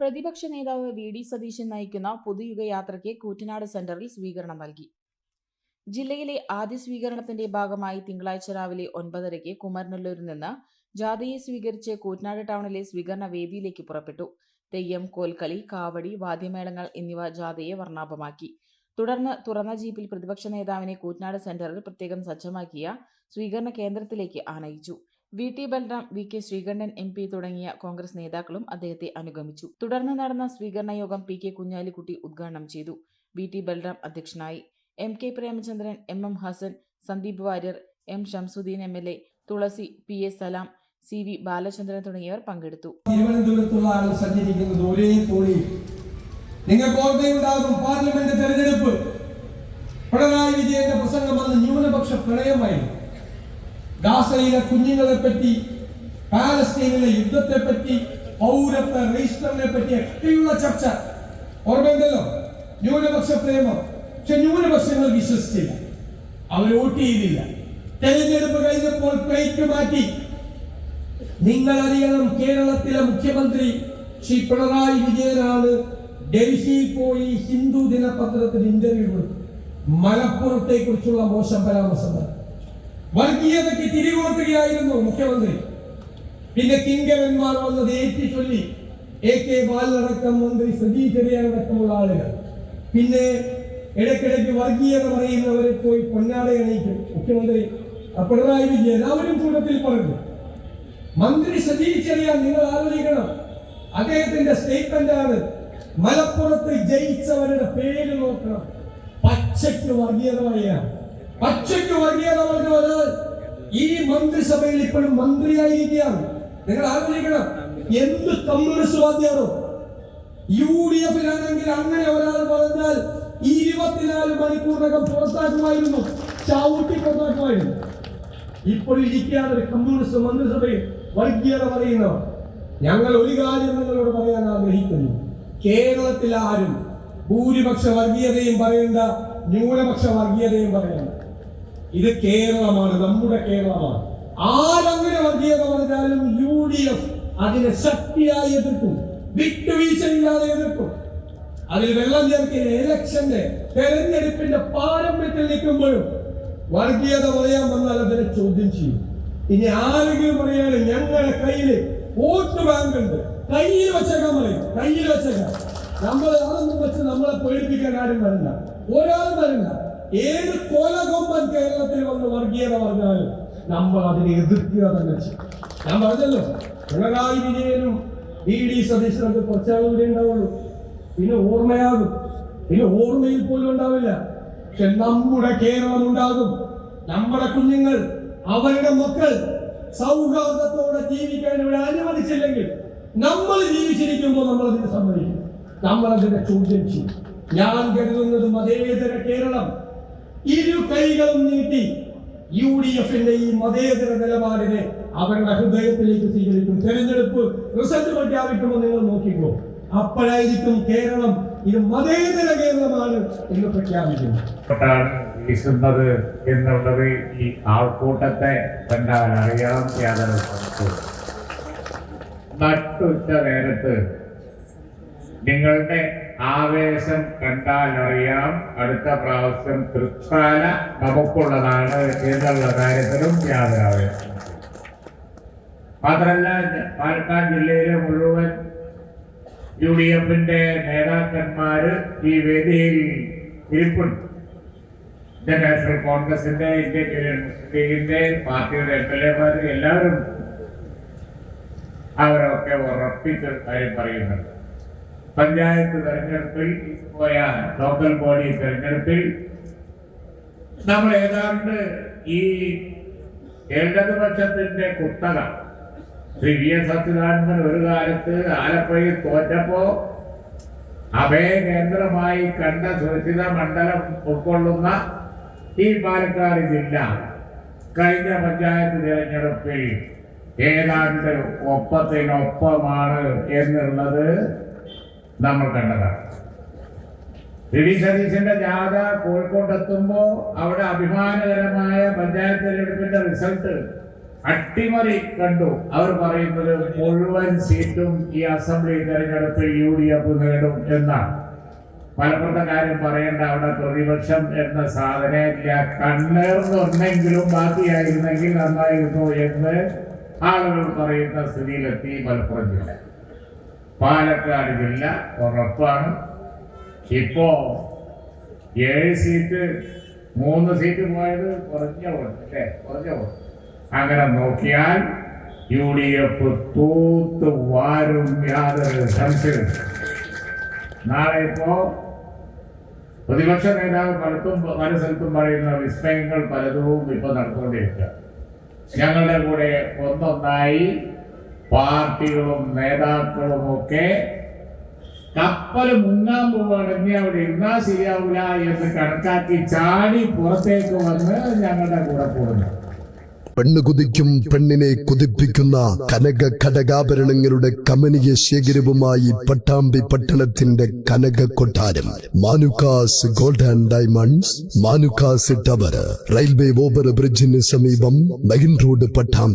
പ്രതിപക്ഷ നേതാവ് വി.ഡി. സതീശൻ നയിക്കുന്ന പുതുയുഗയാത്രയ്ക്ക് കൂറ്റനാട് സെന്ററിൽ സ്വീകരണം നൽകി. ജില്ലയിലെ ആദ്യ സ്വീകരണത്തിന്റെ ഭാഗമായി തിങ്കളാഴ്ച രാവിലെ 9:30 കുമരനെല്ലൂരിൽ നിന്ന് ജാഥയെ സ്വീകരിച്ച് കൂറ്റനാട് ടൗണിലെ സ്വീകരണ വേദിയിലേക്ക് പുറപ്പെട്ടു. തെയ്യം, കോൽക്കളി, കാവടി, വാദ്യമേളങ്ങൾ എന്നിവ ജാഥയെ വർണ്ണാഭമാക്കി. തുടർന്ന് തുറന്ന ജീപ്പിൽ പ്രതിപക്ഷ നേതാവിനെ കൂറ്റനാട് സെന്ററിൽ പ്രത്യേകം സജ്ജമാക്കിയ സ്വീകരണ കേന്ദ്രത്തിലേക്ക് ആനയിച്ചു. വി.ടി. ബൽറാം, വി.കെ. ശ്രീകണ്ഠൻ എം.പി. തുടങ്ങിയ കോൺഗ്രസ് നേതാക്കളും അദ്ദേഹത്തെ അനുഗമിച്ചു. തുടർന്ന് നടന്ന സ്വീകരണ യോഗം പി.കെ. കുഞ്ഞാലിക്കുട്ടി ഉദ്ഘാടനം ചെയ്തു. വി.ടി. ബൽറാം അധ്യക്ഷനായി. M K. Premachandran, M M. Hassan, Sandeep Warrier, M. Shamsuddeen MLA, Thulasi, P A. Salam, C V. Balachandran തുടങ്ങിയവർ പങ്കെടുത്തു. തിരുവനന്തപുരത്തുള്ള ആൾ സഞ്ചരിക്കുന്നത് ഒരേ തോണി. നിങ്ങൾക്ക് ഓർമ്മയുണ്ടാകും, പാർലമെന്റ് തെരഞ്ഞെടുപ്പ് പിണറായി വിജയന്റെ പ്രസംഗം വന്ന് ന്യൂനപക്ഷ പ്രണയമായി. ഗാസയിലെ കുഞ്ഞുങ്ങളെ പറ്റി, പാലസ്തീനിലെ യുദ്ധത്തെ പറ്റി, പൗരത്വ രജിസ്റ്ററിനെ പറ്റി ഒക്കെയുള്ള ചർച്ച ഓർമ്മയുണ്ടല്ലോ. ന്യൂനപക്ഷ പ്രേമം. പക്ഷെ ന്യൂനപക്ഷങ്ങൾ വിശ്വസിച്ചില്ല, അവർ വോട്ട് ചെയ്തില്ല. തെരഞ്ഞെടുപ്പ് കഴിഞ്ഞപ്പോൾ പ്ലേറ്റ് മാറ്റി. നിങ്ങൾ അറിയണം, കേരളത്തിലെ മുഖ്യമന്ത്രി ശ്രീ പിണറായി വിജയനാണ് ഡൽഹിയിൽ പോയി ഹിന്ദു ദിനപത്രത്തിന് ഇന്റർവ്യൂ കൊടുത്തു. മലപ്പുറത്തെ കുറിച്ചുള്ള മോശം പരാമർശം, വർഗീയതയ്ക്ക് തിരികൊടുക്കുകയായിരുന്നു മുഖ്യമന്ത്രി. പിന്നെ കിങ്കരന്മാർ വന്നത് ഏറ്റി ചൊല്ലി A.K. ബാലനടക്കം, മന്ത്രി സജി ചെറിയാനടക്കമുള്ള ആളുകൾ. പിന്നെ ഇടയ്ക്കിടയ്ക്ക് വർഗീയത പറയുന്നവരെ പോയി പൊന്നാട അണിയിക്കും മുഖ്യമന്ത്രി പിണറായി വിജയൻ. അവരും കൂട്ടത്തിൽ പറഞ്ഞു. മന്ത്രി സജി ചെറിയാൻ, നിങ്ങൾ ആലോചിക്കണം, അദ്ദേഹത്തിന്റെ സ്റ്റേറ്റ്മെന്റ് ആണ്, മലപ്പുറത്ത് ജയിച്ചവരുടെ പേര് നോക്കണം, പച്ചയ്ക്ക് വർഗീയത പറയാം. പച്ചയ്ക്ക് വർഗീയത പറഞ്ഞ ഒരാൾ ഈ മന്ത്രിസഭയിൽ ഇപ്പോഴും മന്ത്രിയായിരിക്കുകയാണ്. നിങ്ങൾ ആലോചിക്കണം, എന്ത് കമ്മ്യൂണിസ്റ്റ് വാദ്യാണോ. UDF-ലാണെങ്കിൽ അങ്ങനെ ഒരാൾ പറഞ്ഞാൽ 24 മണിക്കൂറിനകം പുറത്താക്കുമായിരുന്നു, ചവിട്ടി പുറത്താക്കുമായിരുന്നു. ഇപ്പോൾ ഇരിക്കാതെ ഒരു കമ്മ്യൂണിസ്റ്റ് മന്ത്രിസഭയിൽ വർഗീയത പറയുന്നവർ. ഞങ്ങൾ ഒരു കാര്യം നിങ്ങളോട് പറയാൻ ആഗ്രഹിക്കുന്നു, കേരളത്തിൽ ആരും ഭൂരിപക്ഷ വർഗീയതയും പറയേണ്ട, ന്യൂനപക്ഷ വർഗീയതയും പറയേണ്ട. ഇത് കേരളമാണ്, നമ്മുടെ കേരളമാണ്. ആരങ്ങനെ വർഗീയത പറഞ്ഞാലും UDF അതിനെ ശക്തിയായി എതിർക്കും, വിട്ടുവീഴ്ചയില്ലാതെ എതിർക്കും. അതിൽ വെള്ളം ചേർക്കില്ല. ഇലക്ഷന്റെ തെരഞ്ഞെടുപ്പിന്റെ പാരമ്യത്തിൽ നിൽക്കുമ്പോഴും വർഗീയത പറയാൻ വന്നാൽ അതിനെ ചോദ്യം ചെയ്യും. ഇനി ആരെങ്കിലും പറയാണ് ഞങ്ങളുടെ കയ്യില് വോട്ട് ബാങ്ക് ഉണ്ട്, കയ്യിൽ വെച്ചേക്കാൻ പറയും, കയ്യിൽ വെച്ചേക്കാൻ. നമ്മൾ അതൊന്നും വെച്ച് നമ്മളെ പേടിപ്പിക്കാൻ ആരും വരില്ല, ഒരാളും വരില്ല. ഏത് കോലകൊമ്പൻ കേരളത്തിൽ വന്ന് വർഗീയത പറഞ്ഞാലും നമ്മൾ അതിനെ എതിർക്കുക തന്നെ ചെയ്യും. ഞാൻ പറഞ്ഞല്ലോ, പിണറായി വിജയനും വി.ഡി. സതീശനൊക്കെ കുറച്ചാളുകൂടെ ഉണ്ടാവുള്ളൂ, പിന്നെ ഓർമ്മയാകും, പിന്നെ ഓർമ്മയിൽ പോലും ഉണ്ടാവില്ല. പക്ഷെ നമ്മുടെ കേരളം ഉണ്ടാകും. നമ്മുടെ കുഞ്ഞുങ്ങൾ, അവരുടെ മക്കൾ സൗഹാർദ്ദത്തോടെ ജീവിക്കാൻ ഇവിടെ അനുവദിച്ചില്ലെങ്കിൽ നമ്മൾ ജീവിച്ചിരിക്കുമ്പോൾ നമ്മൾ അതിന് സമ്മതിക്കും, നമ്മൾ അതിനെ ചോദ്യം ചെയ്യും. ഞാൻ കരുതുന്നത് മതേതര കേരളം ഇരു കൈകളും നീട്ടി UDF-ന്റെ ഈ മതേതര നിലപാടിനെ അവരുടെ ഹൃദയത്തിലേക്ക് സ്വീകരിക്കും. തെരഞ്ഞെടുപ്പ് റിസൾട്ട് പ്രഖ്യാപിക്കുമ്പോൾ നിങ്ങൾ നോക്കിക്കോ, അപ്പോഴായിരിക്കും കേരളം ഇത് മതേതര കേരളമാണ് എന്ന് പ്രഖ്യാപിക്കുന്നത്. വീശുന്നത് എന്നുള്ളത് ഈ ആൾക്കൂട്ടത്തെ കണ്ടാൽ അറിയാം. യാതൊരു നട്ടുച്ച നേരത്ത് നിങ്ങളുടെ ആവേശം കണ്ടാൽ അറിയാം അടുത്ത പ്രാവശ്യം തൃക്കാല നമുക്കുള്ളതാണ് എന്നുള്ള കാര്യത്തിലും യാതൊരു ആവേശം. മാത്രമല്ല, പാലക്കാട് ജില്ലയിലെ മുഴുവൻ UDF-ന്റെ നേതാക്കന്മാര് ഈ വേദിയിൽ ഇരിപ്പുണ്ട്. ഇന്ത്യൻ നാഷണൽ കോൺഗ്രസിന്റെ, ഇന്ത്യൻ യൂണിയൻ മുസ്ലിം ലീഗിന്റെ, പാർട്ടിയുടെ MLA-മാർ എല്ലാവരും അവരൊക്കെ ഉറപ്പിച്ച കാര്യം പറയുന്നുണ്ട്. പഞ്ചായത്ത് തെരഞ്ഞെടുപ്പിൽ പോയ ലോക്കൽ ബോഡി തെരഞ്ഞെടുപ്പിൽ നമ്മൾ ഏതാണ്ട് ഈ ഇടതുപക്ഷത്തിന്റെ കുത്തക ശ്രീ V.S. അച്യുതാനന്ദൻ ഒരു കാലത്ത് ആലപ്പുഴയിൽ തോറ്റപ്പോ അഭയ കേന്ദ്രമായി കണ്ട സുരക്ഷിത മണ്ഡലം ഉൾക്കൊള്ളുന്ന ഈ പാലക്കാട് ജില്ല കഴിഞ്ഞ പഞ്ചായത്ത് തിരഞ്ഞെടുപ്പിൽ ഏതാണ്ട് ഒപ്പത്തിനൊപ്പമാണ് എന്നുള്ളത് നമ്മൾ കണ്ടതാണ്. വി.ഡി. സതീശന്റെ ജാഥ കോഴിക്കോട്ടെത്തുമ്പോൾ അവിടെ അഭിമാനകരമായ പഞ്ചായത്ത് തിരഞ്ഞെടുപ്പിന്റെ റിസൾട്ട് അട്ടിമറി കണ്ടു. അവർ പറയുന്നത് മുഴുവൻ സീറ്റും ഈ അസംബ്ലി തെരഞ്ഞെടുപ്പിൽ UDF നേടും എന്നാണ്. മലപ്പുറത്തെ കാര്യം പറയേണ്ട, അവിടെ പ്രതിപക്ഷം എന്ന സാധനമില്ല. കണ്ണേർന്നൊന്നെങ്കിലും ബാക്കിയായിരുന്നെങ്കിൽ നന്നായിരുന്നു എന്ന് ആളുകൾ പറയുന്ന സ്ഥിതിയിലെത്തി മലപ്പുറം ജില്ല. പാലക്കാട് ജില്ല ഉറപ്പാണ്. ഇപ്പോ 7 സീറ്റ് 3 സീറ്റ് പോയത് കുറഞ്ഞ വോട്ട് അല്ലേ, കുറഞ്ഞ വോട്ട്. അങ്ങനെ നോക്കിയാൽ UDF തൂത്ത് വാരും, യാതൊരു സംശയവും. നാളെ ഇപ്പോ പ്രതിപക്ഷ നേതാവ് പല സ്ഥലത്തും പറയുന്ന വിസ്മയങ്ങൾ പലതും ഇപ്പൊ നടന്നുകൊണ്ടിരിക്കുക. ഞങ്ങളുടെ കൂടെ ഒന്നൊന്നായി പാർട്ടികളും നേതാക്കളും ഒക്കെ കപ്പൽ മുങ്ങാൻ പോവുകയാണെങ്കിൽ അവിടെ ഇരുന്നാൽ ശരിയാവില്ല എന്ന് കണക്കാക്കി ചാടി പുറത്തേക്ക് വന്ന് ഞങ്ങളുടെ കൂടെ പോകുന്നു. പെണ്ണ് കുതിക്കും പെണ്ണിനെ കുതിപ്പിക്കുന്ന കനക ഘടകാഭരണങ്ങളുടെ കമനീയ ശേഖരവുമായി പട്ടാമ്പി പട്ടണത്തിന്റെ കനക കൊട്ടാരം Manukkas gold and diamonds, Manukkas tower, railway over ബ്രിഡ്ജിന് സമീപം മെയിൻ റോഡ്, പട്ടാമ്പി.